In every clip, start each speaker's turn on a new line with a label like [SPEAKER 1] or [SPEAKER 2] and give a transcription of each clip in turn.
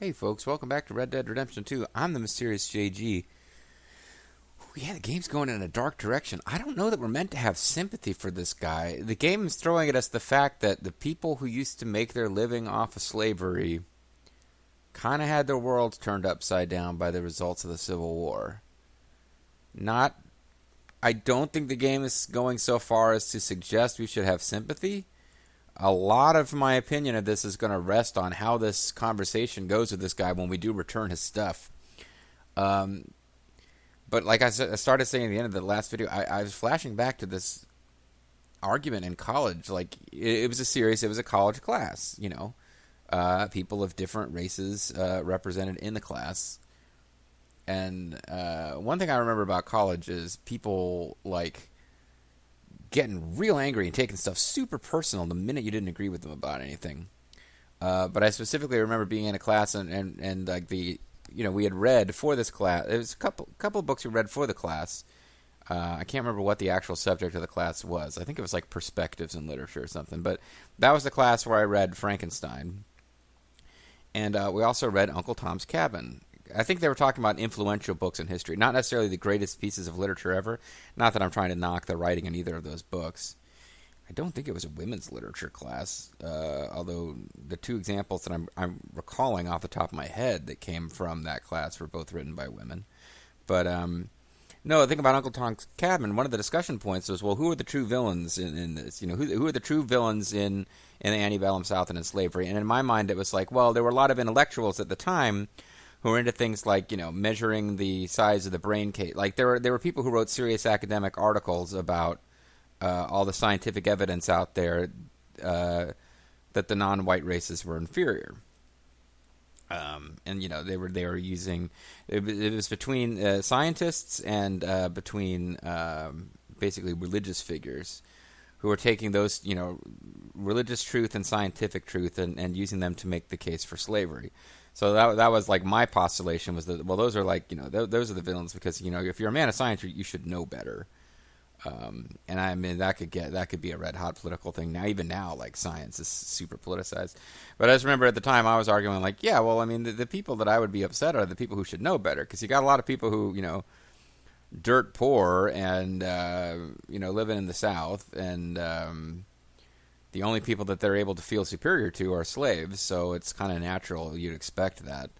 [SPEAKER 1] Hey folks, welcome back to Red Dead Redemption 2. I'm the Mysterious JG. Yeah, the game's going in a dark direction. I don't know that we're meant to have sympathy for this guy. The game is throwing at us the fact that the people who used to make their living off of slavery kind of had their worlds turned upside down by the results of the Civil War. Not, I don't think the game is going so far as to suggest we should have sympathy. A lot of my opinion of this is going to rest on how this conversation goes with this guy when we do return his stuff. But like I started saying at the end of the last video, I was flashing back to this argument in college. Like, it was a series, it was a college class, people of different races represented in the class. And one thing I remember about college is people, like, getting real angry and taking stuff super personal the minute you didn't agree with them about anything. But I specifically remember being in a class and like we had read for this class. It was a couple of books we read for the class. I can't remember what the actual subject of the class was. I think it was like perspectives in literature or something. But that was the class where I read Frankenstein. And we also read Uncle Tom's Cabin. I think they were talking about influential books in history, not necessarily the greatest pieces of literature ever. Not that I'm trying to knock the writing in either of those books. I don't think it was a women's literature class, although the two examples that I'm recalling off the top of my head that came from that class were both written by women. But no, the thing about Uncle Tom's Cabin, one of the discussion points was, well, who are the true villains in this? Who are the true villains in the antebellum South and in slavery? And in my mind, it was like, well, there were a lot of intellectuals at the time who were into things like, measuring the size of the brain case. Like, there were people who wrote serious academic articles about all the scientific evidence out there that the non-white races were inferior. And they were using it was between scientists and between basically religious figures who were taking those religious truth and scientific truth and using them to make the case for slavery. So that was like my postulation was that, well, those are like those are the villains because if you're a man of science you should know better. And I mean that could be a red hot political thing now. Even now, like, science is super politicized. But I just remember at the time I was arguing like, yeah, well, I mean the people that I would be upset are the people who should know better, because you got a lot of people who dirt poor and living in the South, and the only people that they're able to feel superior to are slaves. So it's kind of natural you'd expect that.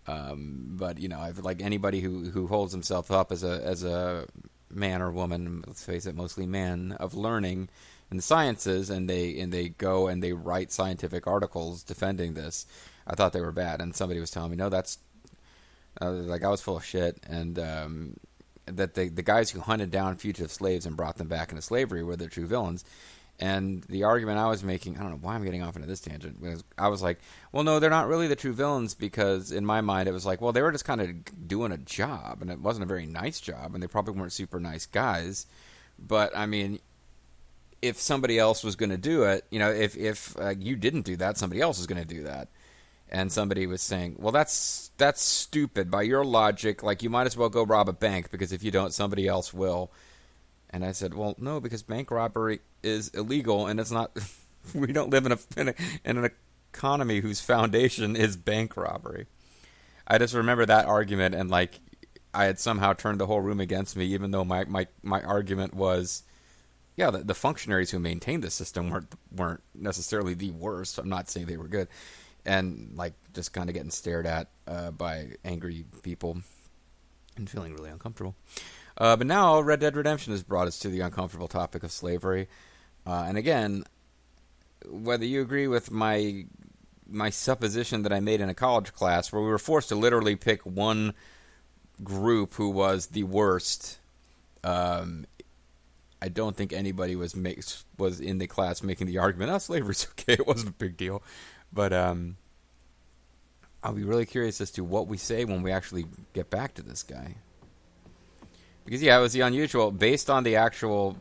[SPEAKER 1] But I've like anybody who holds himself up as a man or woman, let's face it, mostly man, of learning in the sciences, and they go and they write scientific articles defending this. I thought they were bad, and somebody was telling me, no, that's like I was full of shit, and that the guys who hunted down fugitive slaves and brought them back into slavery were the true villains. And the argument I was making, I don't know why I'm getting off into this tangent, I was like, well, no, they're not really the true villains, because in my mind it was like, well, they were just kind of doing a job, and it wasn't a very nice job, and they probably weren't super nice guys. But, I mean, if somebody else was going to do it, if you didn't do that, somebody else was going to do that. And somebody was saying, well, that's stupid. By your logic, like, you might as well go rob a bank, because if you don't, somebody else will. And I said, well, no, because bank robbery is illegal, and it's not. We don't live in an economy whose foundation is bank robbery. I just remember that argument, and like I had somehow turned the whole room against me, even though my argument was, yeah, the functionaries who maintained the system weren't necessarily the worst. I'm not saying they were good, and like just kind of getting stared at by angry people and feeling really uncomfortable. But now Red Dead Redemption has brought us to the uncomfortable topic of slavery. And again, whether you agree with my supposition that I made in a college class, where we were forced to literally pick one group who was the worst, I don't think anybody was in the class making the argument, oh, slavery's okay, it wasn't a big deal. But I'll be really curious as to what we say when we actually get back to this guy. Because, yeah, it was the unusual, based on the actual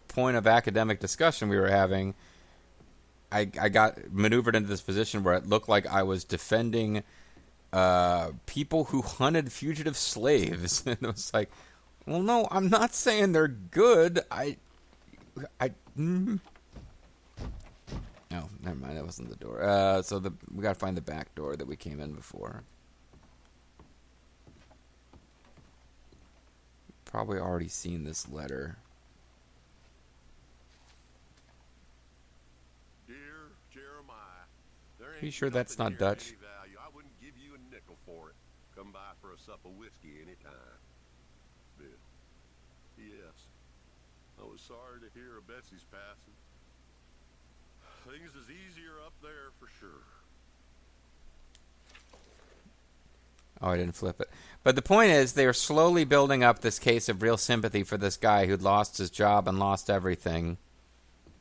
[SPEAKER 1] point of academic discussion we were having, I got maneuvered into this position where it looked like I was defending people who hunted fugitive slaves. And it was like, well, no, I'm not saying they're good. Oh, never mind. That wasn't the door. So we gotta find the back door that we came in before. Probably already seen this letter.
[SPEAKER 2] Dear Jeremiah, there
[SPEAKER 1] You
[SPEAKER 2] ain't
[SPEAKER 1] sure that's
[SPEAKER 2] nothing
[SPEAKER 1] not
[SPEAKER 2] here of
[SPEAKER 1] Dutch?
[SPEAKER 2] any value. I wouldn't give you a nickel for it. Come by for a sup of whiskey anytime. Bill. P.S. I was sorry to hear of Betsy's passing. Things is easier up there for sure.
[SPEAKER 1] Oh, I didn't flip it. But the point is, they are slowly building up this case of real sympathy for this guy who'd lost his job and lost everything.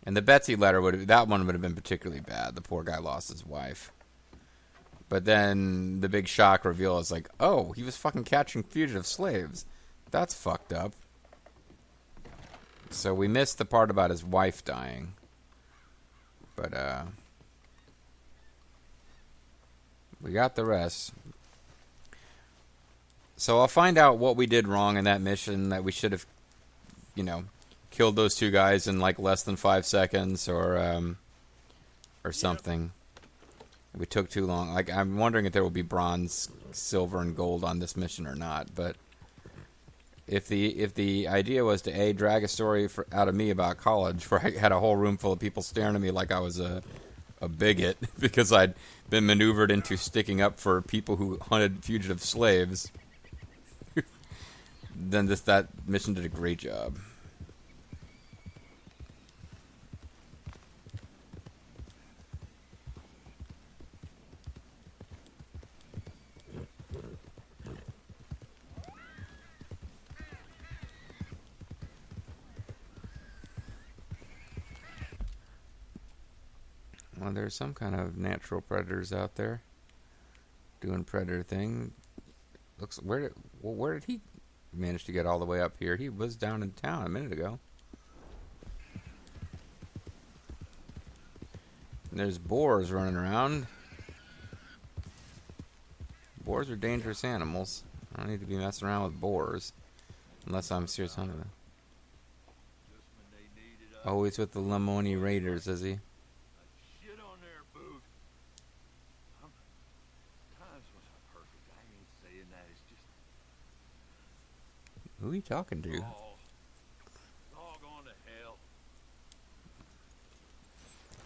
[SPEAKER 1] And the Betsy letter that one would have been particularly bad. The poor guy lost his wife. But then the big shock reveal is like, oh, he was fucking catching fugitive slaves. That's fucked up. So we missed the part about his wife dying. But we got the rest. So I'll find out what we did wrong in that mission, that we should have, killed those two guys in like less than 5 seconds, or something. We took too long. Like, I'm wondering if there will be bronze, silver, and gold on this mission or not. But if the idea was to drag a story out of me about college, where I had a whole room full of people staring at me like I was a bigot because I'd been maneuvered into sticking up for people who hunted fugitive slaves, then that mission did a great job. Well, there's some kind of natural predators out there doing predator thing. Where did he manage to get all the way up here? He was down in town a minute ago. And there's boars running around. Boars are dangerous animals. I don't need to be messing around with boars unless I'm serious hunting them. Oh, he's with the Lemoni Raiders, is he? Who are you talking to?
[SPEAKER 2] Oh, doggone to hell.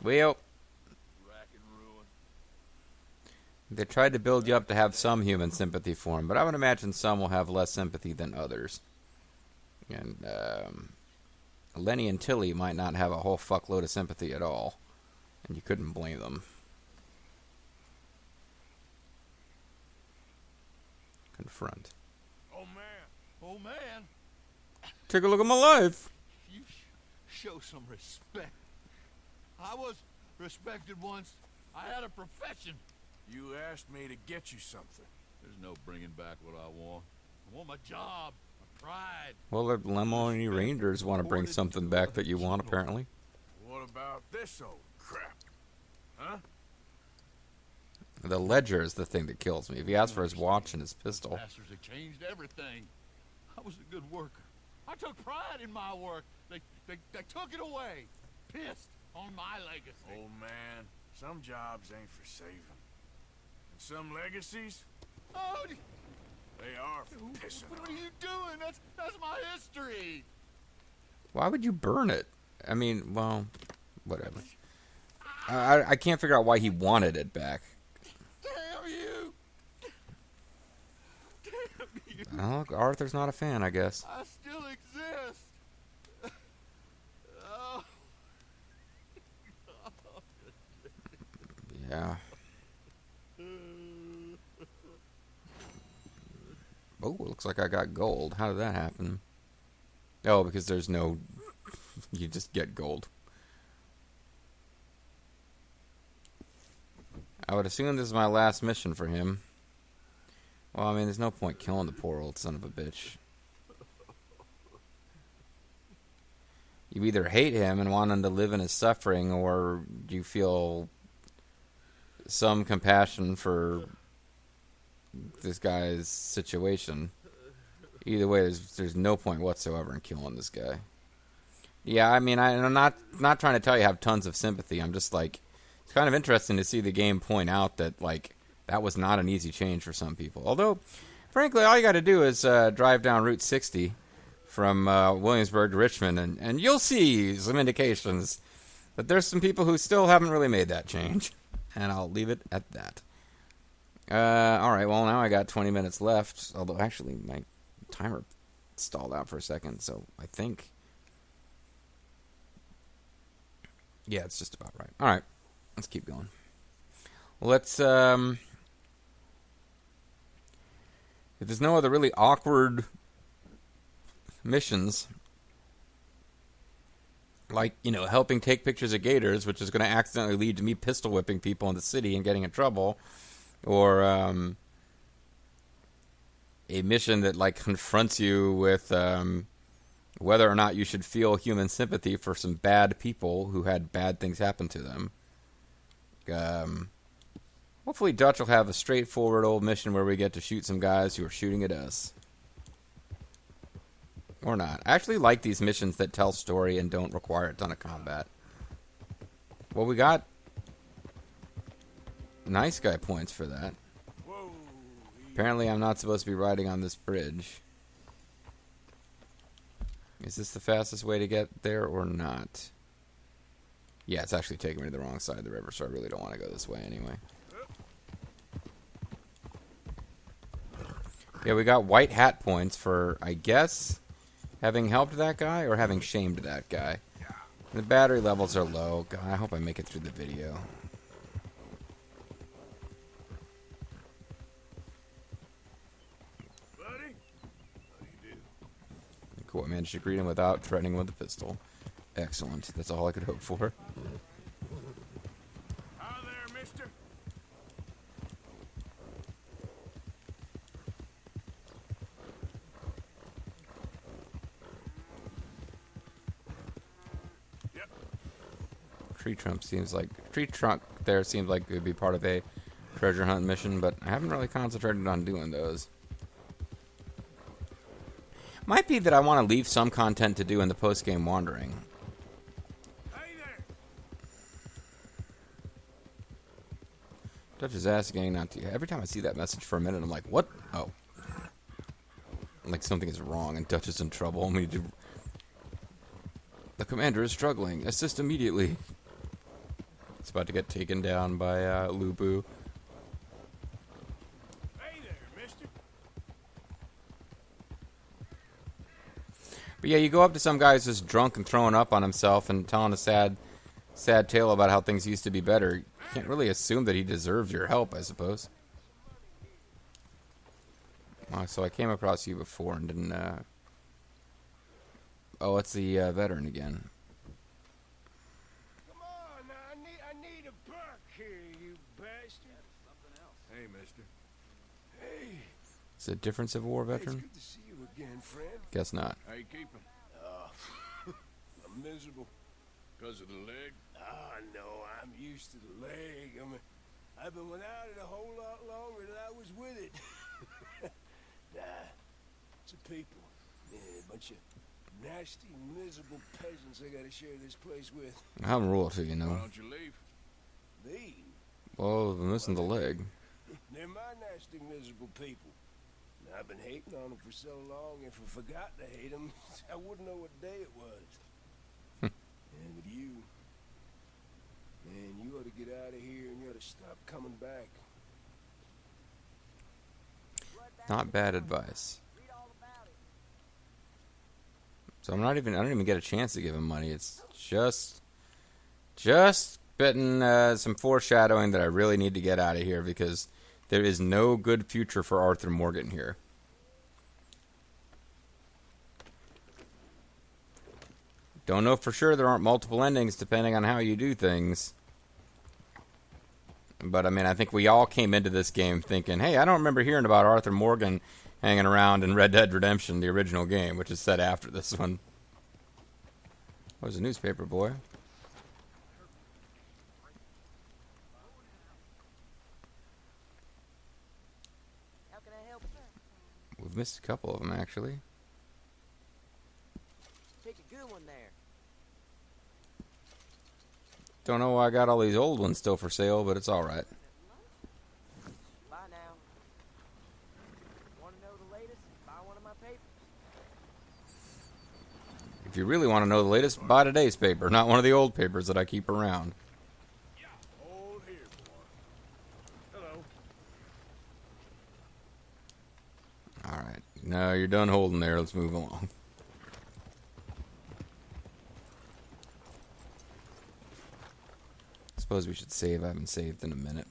[SPEAKER 1] Well,
[SPEAKER 2] Rack and ruin.
[SPEAKER 1] they tried to build you up to have some human sympathy for him, but I would imagine some will have less sympathy than others. And Lenny and Tilly might not have a whole fuckload of sympathy at all, and you couldn't blame them. Confront.
[SPEAKER 2] Oh, man.
[SPEAKER 1] Take a look at my life.
[SPEAKER 2] You show some respect. I was respected once. I had a profession.
[SPEAKER 3] You asked me to get you something.
[SPEAKER 2] There's no bringing back what I want. I want my job, my pride.
[SPEAKER 1] Well, the Lemoni Rangers want to bring something back that you want, apparently.
[SPEAKER 3] What about this old crap? Huh?
[SPEAKER 1] The ledger is the thing that kills me. If he asks for his watch and his pistol.
[SPEAKER 2] Masters have changed everything. I was a good worker. I took pride in my work. They took it away. Pissed on my legacy.
[SPEAKER 3] Old man, some jobs ain't for saving. And some legacies,
[SPEAKER 2] Oh,
[SPEAKER 3] they are for pissing
[SPEAKER 2] what are
[SPEAKER 3] on.
[SPEAKER 2] you doing? That's my history.
[SPEAKER 1] Why would you burn it? I mean, well, whatever. I can't figure out why he wanted it back.
[SPEAKER 2] Damn you. Damn you.
[SPEAKER 1] Oh, look, Arthur's not a fan, I guess.
[SPEAKER 2] I still exist. Oh.
[SPEAKER 1] Yeah. Oh, looks like I got gold. How did that happen? Oh, because there's no... You just get gold. I would assume this is my last mission for him. Well, I mean, there's no point killing the poor old son of a bitch. You either hate him and want him to live in his suffering, or you feel some compassion for this guy's situation. Either way, there's no point whatsoever in killing this guy. Yeah, I mean, I'm not trying to tell you I have tons of sympathy. I'm just like, it's kind of interesting to see the game point out that, like, that was not an easy change for some people. Although, frankly, all you got to do is drive down Route 60 from Williamsburg to Richmond, and you'll see some indications that there's some people who still haven't really made that change. And I'll leave it at that. Alright, well, now I got 20 minutes left. Although, actually, my timer stalled out for a second, so I think... Yeah, it's just about right. Alright, let's keep going. Let's, if there's no other really awkward missions, like, you know, helping take pictures of gators, which is going to accidentally lead to me pistol whipping people in the city and getting in trouble, or a mission that, like, confronts you with whether or not you should feel human sympathy for some bad people who had bad things happen to them. Hopefully Dutch will have a straightforward old mission where we get to shoot some guys who are shooting at us. Or not. I actually like these missions that tell story and don't require a ton of combat. Well, we got nice guy points for that.
[SPEAKER 3] Whoa.
[SPEAKER 1] Apparently I'm not supposed to be riding on this bridge. Is this the fastest way to get there or not? Yeah, it's actually taking me to the wrong side of the river, so I really don't want to go this way anyway. Yeah, we got white hat points for, I guess, having helped that guy or having shamed that guy. The battery levels are low. God, I hope I make it through the video.
[SPEAKER 3] Buddy? How do you do?
[SPEAKER 1] Cool, I managed to greet him without threatening with a pistol. Excellent. That's all I could hope for.
[SPEAKER 3] Hi there, mister. Yep.
[SPEAKER 1] Tree trunk there seems like it would be part of a treasure hunt mission, but I haven't really concentrated on doing those. Might be that I want to leave some content to do in the post-game wandering.
[SPEAKER 3] Hey there.
[SPEAKER 1] Dutch is asking not to. Every time I see that message for a minute, I'm like, what? Oh. Like something is wrong and Dutch is in trouble. The commander is struggling. Assist immediately. It's about to get taken down by Lubu.
[SPEAKER 3] Hey there, mister.
[SPEAKER 1] But yeah, you go up to some guy who's just drunk and throwing up on himself and telling a sad tale about how things used to be better. You can't really assume that he deserves your help, I suppose. So I came across you before and didn't, Oh, it's the veteran again.
[SPEAKER 3] Come on, now, I need a buck here, you bastard. Something else. Hey, mister. Hey.
[SPEAKER 1] Is it a different Civil War veteran?
[SPEAKER 3] It's good to see you again, friend.
[SPEAKER 1] Guess not.
[SPEAKER 3] How you keeping? I'm miserable. Because of the leg? Ah, no, I'm used to the leg. I mean, I've been without it a whole lot longer than I was with it. Nah, it's a people. Yeah, a bunch of nasty, miserable peasants I gotta share this place with.
[SPEAKER 1] I'm royalty, you know.
[SPEAKER 3] Why don't you leave? Leave?
[SPEAKER 1] Well, I'm missing the leg.
[SPEAKER 3] They're my nasty, miserable people. And I've been hating on them for so long, if I forgot to hate them, I wouldn't know what day it was. And with you, man, you ought to get out of here and you ought to stop coming back.
[SPEAKER 1] Not bad advice. So I don't even get a chance to give him money. It's just bitten some foreshadowing that I really need to get out of here because there is no good future for Arthur Morgan here. Don't know for sure there aren't multiple endings depending on how you do things. But, I mean, I think we all came into this game thinking, hey, I don't remember hearing about Arthur Morgan hanging around in Red Dead Redemption, the original game, which is set after this one. Oh, there's a newspaper, boy.
[SPEAKER 4] How can I help?
[SPEAKER 1] We've missed a couple of them, actually.
[SPEAKER 4] Take a good one there.
[SPEAKER 1] Don't know why I got all these old ones still for sale, but it's alright.
[SPEAKER 4] Bye now. Want to know the latest? Buy one of my papers.
[SPEAKER 1] If you really want to know the latest, buy today's paper, not one of the old papers that I keep around.
[SPEAKER 3] Hold here, boy. Hello.
[SPEAKER 1] Alright. No, you're done holding there. Let's move along. Suppose we should save. I haven't saved in a minute.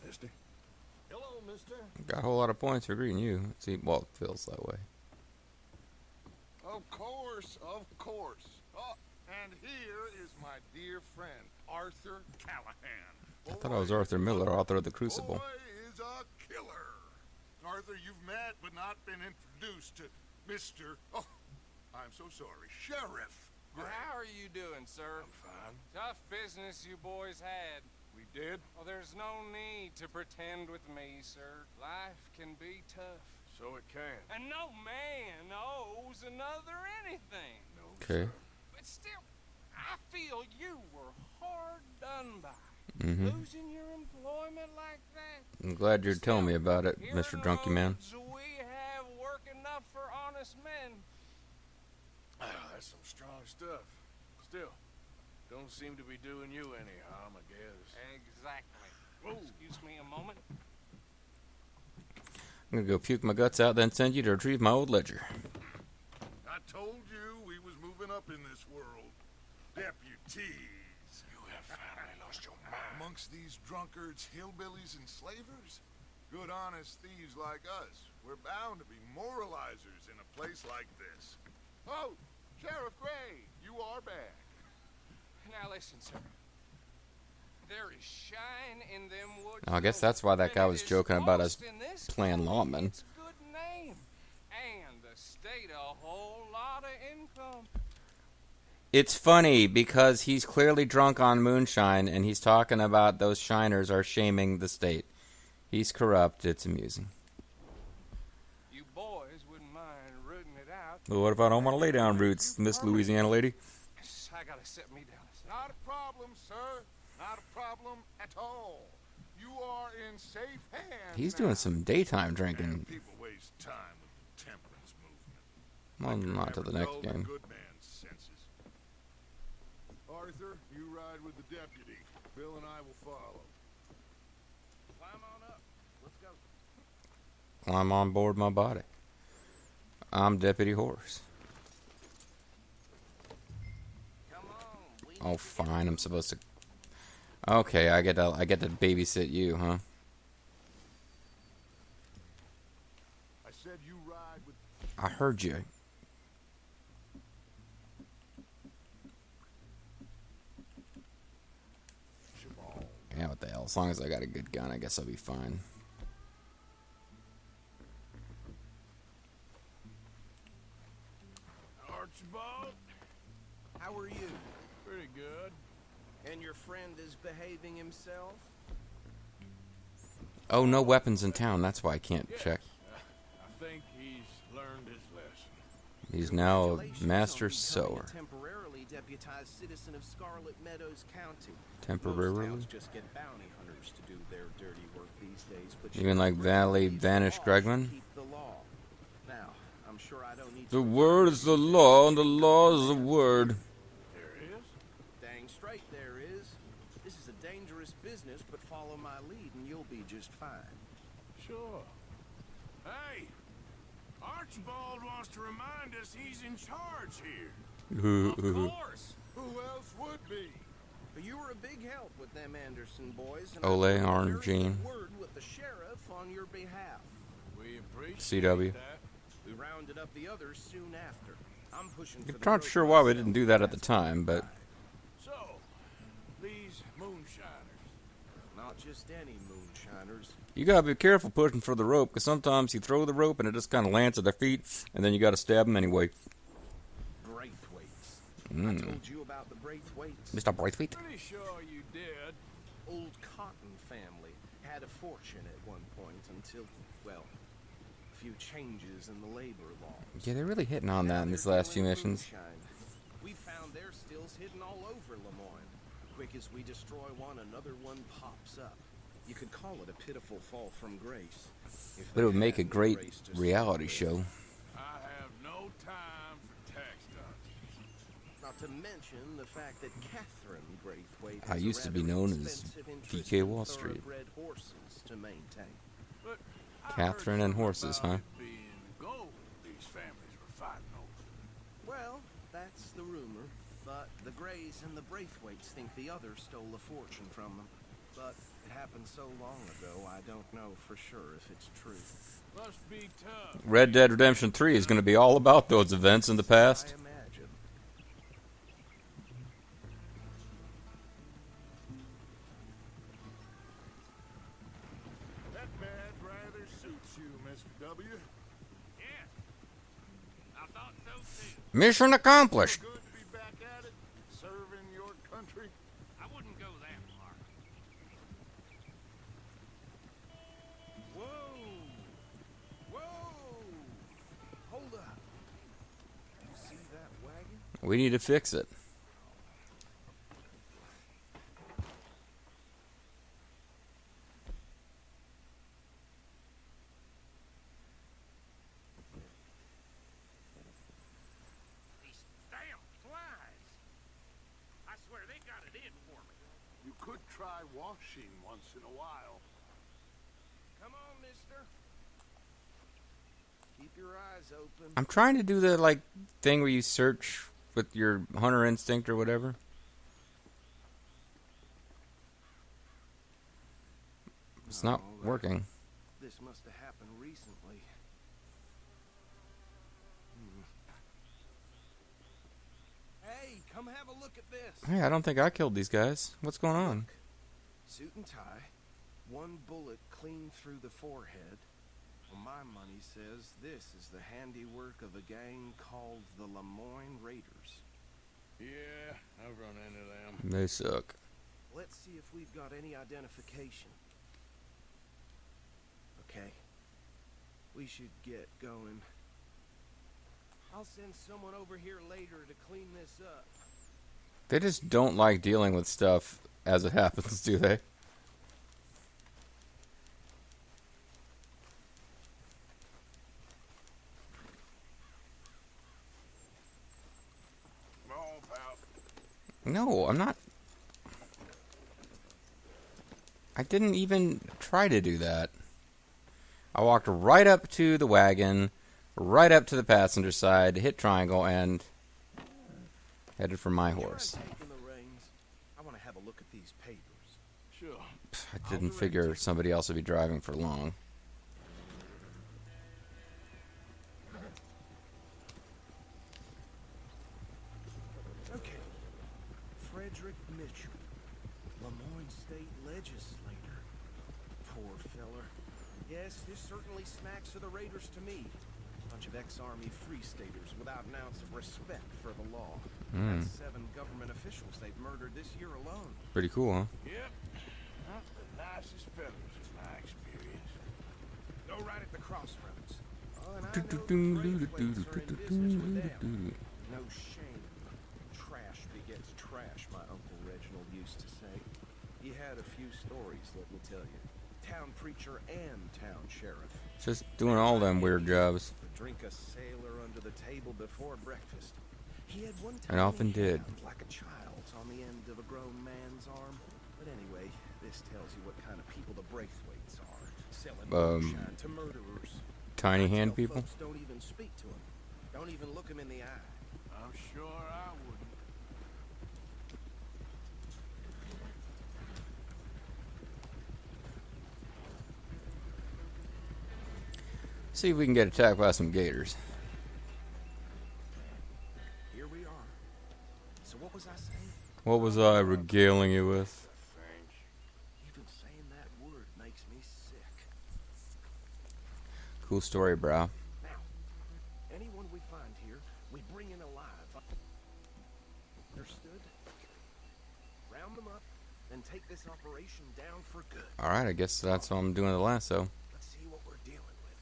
[SPEAKER 3] Mister. Hello, mister.
[SPEAKER 1] Got a whole lot of points for greeting you. See, well, it feels that way.
[SPEAKER 5] Of course, of course. Oh, and here is my dear friend, Arthur Callahan.
[SPEAKER 1] I thought I was Arthur Miller, author of The Crucible.
[SPEAKER 5] Boy is a killer. Arthur, you've met but not been introduced to Mr. Oh, I'm so sorry, Sheriff Gray.
[SPEAKER 6] How are you doing, sir?
[SPEAKER 3] I'm fine.
[SPEAKER 6] Tough business you boys had.
[SPEAKER 3] We did?
[SPEAKER 6] Well, there's no need to pretend with me, sir. Life can be tough.
[SPEAKER 3] So it can.
[SPEAKER 6] And no man owes another anything.
[SPEAKER 3] No,
[SPEAKER 1] Okay.
[SPEAKER 3] sir.
[SPEAKER 6] But still, I feel you were hard done by.
[SPEAKER 1] Mm-hmm.
[SPEAKER 6] Losing your employment like that.
[SPEAKER 1] I'm glad you're telling me about it,
[SPEAKER 6] Here
[SPEAKER 1] Mr.
[SPEAKER 6] in
[SPEAKER 1] Drunky Man.
[SPEAKER 6] Rhodes, we have work enough for honest men.
[SPEAKER 3] That's some strong stuff. Still, don't seem to be doing you any harm, I guess.
[SPEAKER 6] Exactly.
[SPEAKER 3] Whoa.
[SPEAKER 6] Excuse me a moment.
[SPEAKER 1] I'm gonna go puke my guts out, then send you to retrieve my old ledger.
[SPEAKER 5] I told you we was moving up in this world. Deputies.
[SPEAKER 3] You have finally lost your mind.
[SPEAKER 5] Amongst these drunkards, hillbillies, and slavers? Good honest thieves like us. We're bound to be moralizers in a place like this. Oh, Sheriff Gray, you are back.
[SPEAKER 6] Now listen, sir. There is shine in them woods.
[SPEAKER 1] I guess that's why that guy was joking about us
[SPEAKER 6] Lost in this
[SPEAKER 1] playing
[SPEAKER 6] county,
[SPEAKER 1] lawman.
[SPEAKER 6] It's a good name. And the state a whole lot of income.
[SPEAKER 1] It's funny because he's clearly drunk on moonshine and he's talking about those shiners are shaming the state. He's corrupt. It's amusing.
[SPEAKER 6] You boys wouldn't mind rooting it out.
[SPEAKER 1] Well, what if I don't want to lay down roots, Miss Louisiana lady?
[SPEAKER 6] I gotta set me down.
[SPEAKER 5] Not a problem, sir. Not a problem at all. You are in safe hands.
[SPEAKER 1] He's
[SPEAKER 5] now.
[SPEAKER 1] doing some daytime
[SPEAKER 5] And
[SPEAKER 1] drinking.
[SPEAKER 5] people waste time with the temperance movement.
[SPEAKER 1] Well, not to the
[SPEAKER 5] Never
[SPEAKER 1] next
[SPEAKER 5] dull the
[SPEAKER 1] game.
[SPEAKER 5] good man's senses. Arthur, you ride with the deputy. Bill and I will follow.
[SPEAKER 6] Climb on up. Let's go.
[SPEAKER 1] Climb on board my body. I'm Deputy Horse.
[SPEAKER 6] Come on. We
[SPEAKER 1] Oh,
[SPEAKER 6] need to get
[SPEAKER 1] fine. I'm supposed to. Okay, I get to babysit you, huh?
[SPEAKER 5] I said you ride with.
[SPEAKER 1] I heard you. Yeah, what the hell? As long as I got a good gun, I guess I'll be fine.
[SPEAKER 3] Archibald?
[SPEAKER 7] How are you?
[SPEAKER 3] Pretty good.
[SPEAKER 7] And your friend is behaving himself?
[SPEAKER 1] Oh, no weapons in town. That's why I can't check.
[SPEAKER 3] I think he's learned his lesson.
[SPEAKER 1] He's now a
[SPEAKER 7] Congratulations
[SPEAKER 1] master
[SPEAKER 7] on becoming
[SPEAKER 1] sower.
[SPEAKER 7] a temporarily deputized citizen of Scarlet Meadows County.
[SPEAKER 1] Temporarily?
[SPEAKER 7] Most towns just get bounty hunters to do their dirty work these days, but
[SPEAKER 1] You mean like Valley Vanished Gregman?
[SPEAKER 7] Keep the law. Now, I'm sure I don't need
[SPEAKER 1] The
[SPEAKER 7] to
[SPEAKER 1] word is the law, and the law is the word.
[SPEAKER 3] There is?
[SPEAKER 7] Dang straight there is. This is a dangerous business, but follow my lead and you'll be just fine.
[SPEAKER 3] Sure. Hey! Archibald wants to remind us he's in charge here.
[SPEAKER 1] Ole
[SPEAKER 3] course! Who else would be?
[SPEAKER 7] But you were a big help with them Anderson boys, and
[SPEAKER 1] Ole,
[SPEAKER 7] I put a
[SPEAKER 1] Arn,
[SPEAKER 7] very
[SPEAKER 1] Gene.
[SPEAKER 7] good word with the sheriff on your behalf.
[SPEAKER 3] We appreciate
[SPEAKER 1] CW.
[SPEAKER 3] that.
[SPEAKER 7] We rounded up the others soon after. I'm pushing for
[SPEAKER 1] I'm
[SPEAKER 7] the
[SPEAKER 1] not
[SPEAKER 7] road
[SPEAKER 1] sure why we
[SPEAKER 7] myself.
[SPEAKER 1] didn't do that at the time, but
[SPEAKER 3] So, these moonshiners,
[SPEAKER 7] Not just any moonshiners.
[SPEAKER 1] You gotta be careful pushing for the rope, because sometimes you throw the rope and it just kind of lands at their feet, and then you gotta stab them anyway.
[SPEAKER 7] Braithwaites. I
[SPEAKER 1] Mm.
[SPEAKER 7] told you about the Braithwaites.
[SPEAKER 1] Mr. Braithwaite?
[SPEAKER 3] Pretty sure you did.
[SPEAKER 7] Old Cotton family had a fortune at one point until, well, a few changes in the labor laws.
[SPEAKER 1] Yeah, they're really hitting on that
[SPEAKER 7] Now
[SPEAKER 1] in these
[SPEAKER 7] they're
[SPEAKER 1] last few
[SPEAKER 7] dealing
[SPEAKER 1] missions.
[SPEAKER 7] moonshine. We found their stills hidden all over Lemoyne. Quick as we destroy one, another one pops up. You could call it a pitiful fall from grace. If
[SPEAKER 1] But it would
[SPEAKER 7] they
[SPEAKER 1] make a
[SPEAKER 7] had no
[SPEAKER 1] great
[SPEAKER 7] grace to
[SPEAKER 1] reality
[SPEAKER 7] start with.
[SPEAKER 1] show.
[SPEAKER 3] I have no time for tax dodgers.
[SPEAKER 7] Not to mention the fact that Catherine Braithwaite
[SPEAKER 1] I
[SPEAKER 7] has a
[SPEAKER 1] used to be
[SPEAKER 7] rather
[SPEAKER 1] known as
[SPEAKER 7] expensive interest
[SPEAKER 1] DK
[SPEAKER 7] in
[SPEAKER 1] Wall Street.
[SPEAKER 7] thoroughbred horses to maintain.
[SPEAKER 3] But I
[SPEAKER 1] Catherine
[SPEAKER 3] heard
[SPEAKER 1] and
[SPEAKER 3] something
[SPEAKER 1] horses,
[SPEAKER 3] about
[SPEAKER 1] huh?
[SPEAKER 3] it being gold these families were fighting over.
[SPEAKER 7] Well, that's the rumor. But the Greys and the Braithwaites think the other stole a fortune from them. But it happened so long ago, I don't know for sure if it's true.
[SPEAKER 3] Must be tough.
[SPEAKER 1] Red Dead Redemption 3 is going to be all about those events in the past.
[SPEAKER 7] I imagine.
[SPEAKER 5] That badge rather suits you, Mr. W.
[SPEAKER 2] Yes. I thought so too.
[SPEAKER 1] Mission accomplished.
[SPEAKER 5] Good to be back at it, serving your country.
[SPEAKER 2] I wouldn't go that far.
[SPEAKER 7] Whoa! Whoa! Hold up. You see that wagon?
[SPEAKER 1] We need to fix it.
[SPEAKER 2] These damn flies. I swear they got it in for me.
[SPEAKER 5] You could try washing once in a while.
[SPEAKER 7] Come on, mister. Keep your eyes open.
[SPEAKER 1] I'm trying to do the thing where you search with your hunter instinct or whatever. It's not working.
[SPEAKER 7] This must have happened recently. Hey, come have a look at this.
[SPEAKER 1] Hey, I don't think I killed these guys. What's going on?
[SPEAKER 7] Suit and tie, one bullet clean through the forehead. Well, my money says this is the handiwork of a gang called the Lemoyne Raiders.
[SPEAKER 3] Yeah, I've run into them.
[SPEAKER 1] They suck.
[SPEAKER 7] Let's see if we've got any identification. Okay. We should get going. I'll send someone over here later to clean this up.
[SPEAKER 1] They just don't like dealing with stuff as it happens, do they?
[SPEAKER 3] Come on, pal.
[SPEAKER 1] No, I'm not. I didn't even try to do that. I walked right up to the wagon, right up to the passenger side, hit triangle, and headed for my horse.
[SPEAKER 7] You're taking the reins. I want to have a look at these papers.
[SPEAKER 3] Sure.
[SPEAKER 1] I didn't figure somebody else would be driving for long.
[SPEAKER 7] Okay. Frederick Mitchell, Lemoyne State Legislator. Poor feller. Yes, this certainly smacks of the Raiders to me. Bunch of ex-Army Free Staters without an ounce of respect for the law. That's 7 government officials they've murdered this year alone.
[SPEAKER 1] Pretty cool, huh?
[SPEAKER 3] Yep. Not the nicest fellows in my experience.
[SPEAKER 7] Go right at the crossroads. Oh, and I know the Braithwaites are in business with them. No shame. Trash begets trash, my Uncle Reginald used to say. He had a few stories, let me tell you. Town preacher and town sheriff.
[SPEAKER 1] Just doing all them weird jobs.
[SPEAKER 7] Drink a sailor under the table before breakfast. He had one
[SPEAKER 1] And often did.
[SPEAKER 7] like a child's on the end of a grown man's arm. But anyway, this tells you what kind of people the Braithwaites are. Selling moonshine to murderers.
[SPEAKER 1] Tiny
[SPEAKER 7] I
[SPEAKER 1] hand
[SPEAKER 7] tell
[SPEAKER 1] people.
[SPEAKER 7] folks don't even speak to him. Don't even look him in the eye.
[SPEAKER 3] I'm sure I wouldn't.
[SPEAKER 1] See if we can get attacked by some gators.
[SPEAKER 7] Here we are. So what was I saying?
[SPEAKER 1] What was I regaling you with?
[SPEAKER 7] You've been saying
[SPEAKER 1] Cool story, bro.
[SPEAKER 7] Now, anyone we find here, we bring in alive. Understood? Round them up, then take this operation down for good.
[SPEAKER 1] Alright, I guess that's what I'm doing with the lasso.
[SPEAKER 7] Let's see what we're dealing with.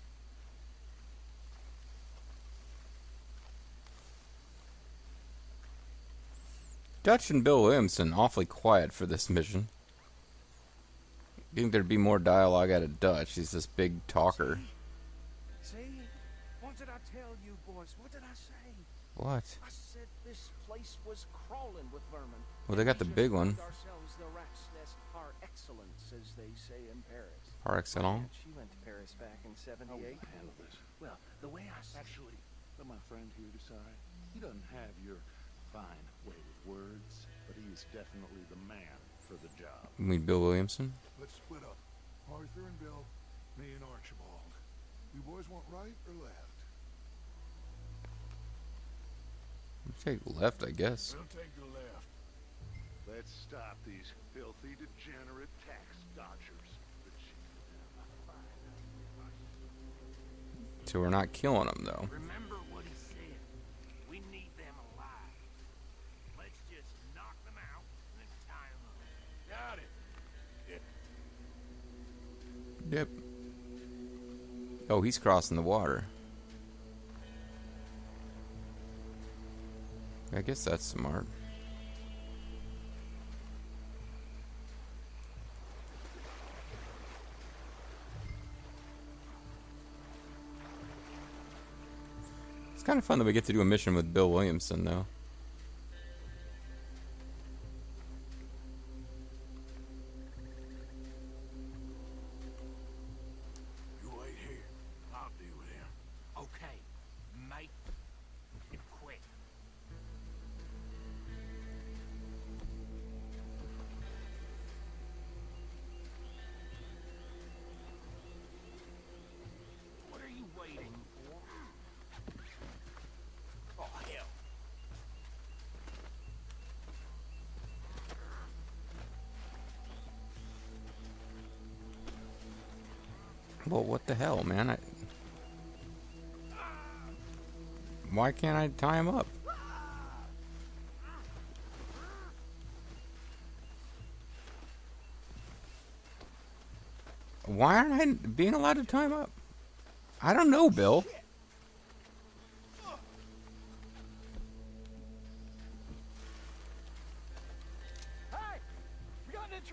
[SPEAKER 1] Dutch and Bill Williamson awfully quiet for this mission. You think there'd be more dialogue out of Dutch? He's this big talker.
[SPEAKER 7] See? What did I tell you, boys? What did I say?
[SPEAKER 1] What?
[SPEAKER 7] I said this place was crawling with vermin.
[SPEAKER 1] Well, they got the big one.
[SPEAKER 7] Ourselves the rat's nest par excellence, as they say in Paris.
[SPEAKER 1] Par excellence.
[SPEAKER 7] She went to Paris back in '78.
[SPEAKER 3] Handle this.
[SPEAKER 7] Well, the way I see
[SPEAKER 3] Actually, let my friend here decide. He doesn't have your fine way with words, but he is definitely the man for the job.
[SPEAKER 1] You mean Bill Williamson?
[SPEAKER 5] Let's split up. Arthur and Bill, me and Archibald. You boys want right or left?
[SPEAKER 1] I'll take left, I guess.
[SPEAKER 5] We'll take the left.
[SPEAKER 2] Let's stop these filthy, degenerate tax dodgers.
[SPEAKER 1] So we're not killing them, though.
[SPEAKER 7] Remember what he said. We need them alive. Let's just knock them out and then tie them up.
[SPEAKER 3] Got it.
[SPEAKER 1] Yep. Oh, he's crossing the water. I guess that's smart. It's kind of fun that we get to do a mission with Bill Williamson, though.
[SPEAKER 3] You wait here. I'll deal with him.
[SPEAKER 7] Okay, make it quick. What are you waiting for? Oh, hell.
[SPEAKER 1] Well, what the hell, man? Why can't I tie him up? Why aren't I being allowed to tie him up? I don't know, Bill.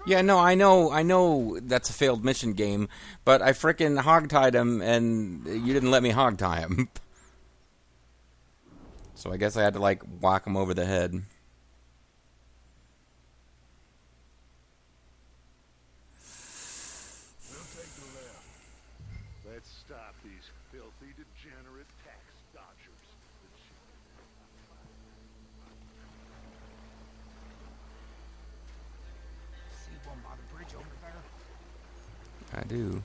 [SPEAKER 1] Yeah, no, I know that's a failed mission game, but I frickin' hogtied him, and you didn't let me hogtie him. So I guess I had to, like, whack him over the head.
[SPEAKER 5] We'll take the left.
[SPEAKER 2] Let's stop these filthy, degenerate tax dodgers.
[SPEAKER 7] See one by the bridge over there?
[SPEAKER 1] I do.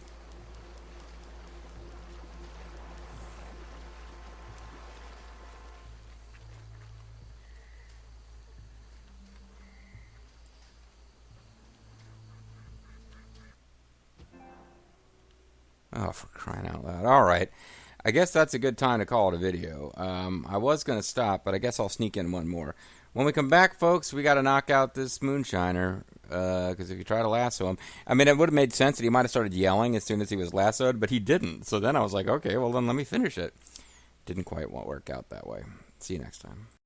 [SPEAKER 1] Oh, for crying out loud. Alright. I guess that's a good time to call it a video. I was going to stop, but I guess I'll sneak in one more. When we come back, folks, we got to knock out this moonshiner. Because if you try to lasso him... I mean, it would have made sense that he might have started yelling as soon as he was lassoed, but he didn't. So then I was like, okay, well then let me finish it. Didn't quite work out that way. See you next time.